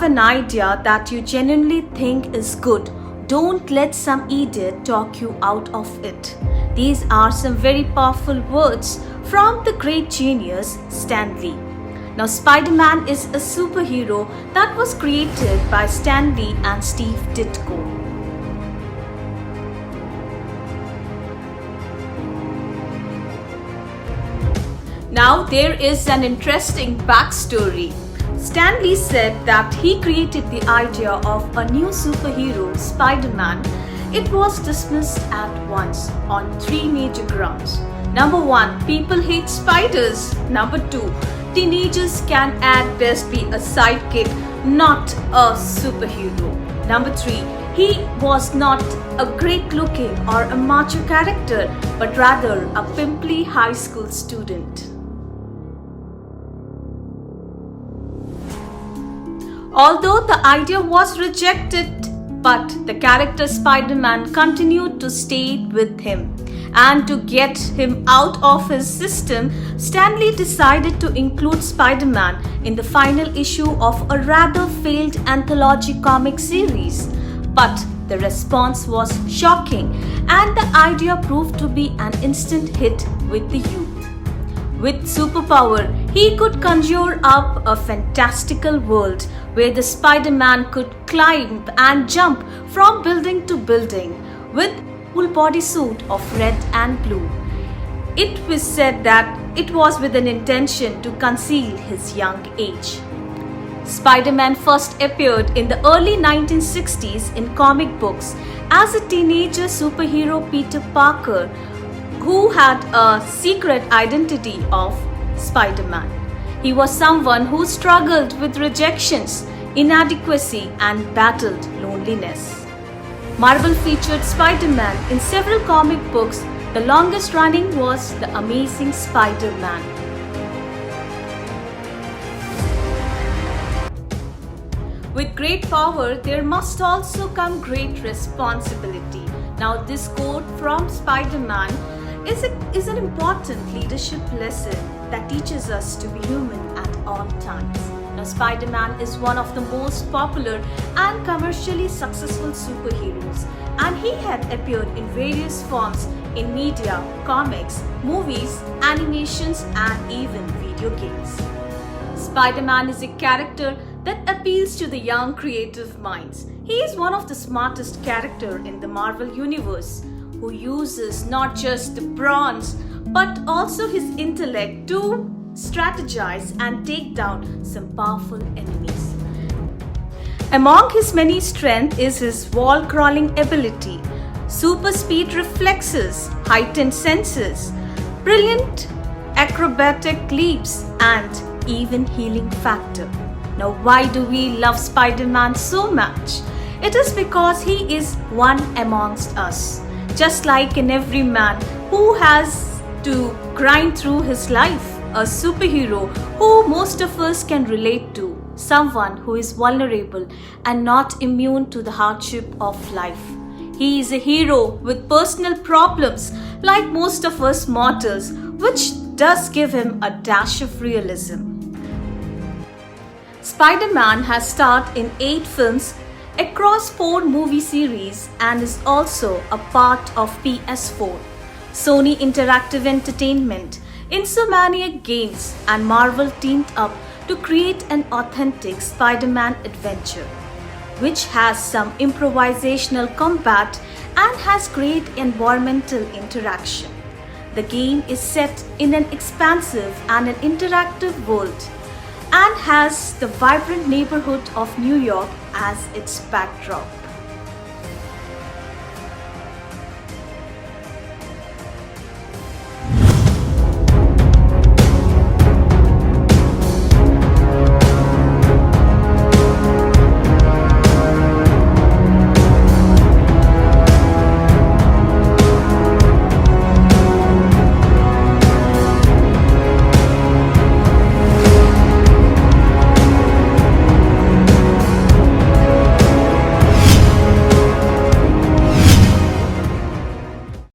have an idea that you genuinely think is good, don't let some idiot talk you out of it. These are some very powerful words from the great genius Stan Lee. Now, Spider-Man is a superhero that was created by Stan Lee and Steve Ditko. Now, there is an interesting backstory. Stan Lee said that he created the idea of a new superhero, Spider-Man. It was dismissed at once on three major grounds. Number 1, people hate spiders. Number 2, teenagers can at best be a sidekick, not a superhero. Number 3, he was not a great looking or a macho character, but rather a pimply high school student. Although the idea was rejected, but the character Spider-Man continued to stay with him. And to get him out of his system, Stan Lee decided to include Spider-Man in the final issue of a rather failed anthology comic series. But the response was shocking, and the idea proved to be an instant hit with the youth. With superpower, he could conjure up a fantastical world where the Spider-Man could climb and jump from building to building with a full bodysuit of red and blue. It was said that it was with an intention to conceal his young age. Spider-Man first appeared in the early 1960s in comic books as a teenager superhero Peter Parker, who had a secret identity of Spider-Man. He was someone who struggled with rejections, inadequacy, and battled loneliness. Marvel featured Spider-Man in several comic books. The longest running was The Amazing Spider-Man. With great power, there must also come great responsibility. Now, this quote from Spider-Man is an important leadership lesson that teaches us to be human at all times. Now, Spider-Man is one of the most popular and commercially successful superheroes, and he had appeared in various forms in media, comics, movies, animations, and even video games. Spider-Man is a character that appeals to the young creative minds. He is one of the smartest characters in the Marvel universe, who uses not just the brains but also his intellect to strategize and take down some powerful enemies. Among his many strengths is his wall-crawling ability, super speed reflexes, heightened senses, brilliant acrobatic leaps, and even healing factor. Now, why do we love Spider-Man so much? It is because he is one amongst us. Just like in every man who has to grind through his life, a superhero who most of us can relate to, someone who is vulnerable and not immune to the hardship of life. He is a hero with personal problems like most of us mortals, which does give him a dash of realism. Spider-Man has starred in 8 films across 4 movie series and is also a part of PS4, Sony Interactive Entertainment, Insomniac Games, and Marvel teamed up to create an authentic Spider-Man adventure, which has some improvisational combat and has great environmental interaction. The game is set in an expansive and an interactive world and has the vibrant neighborhood of New York as its backdrop.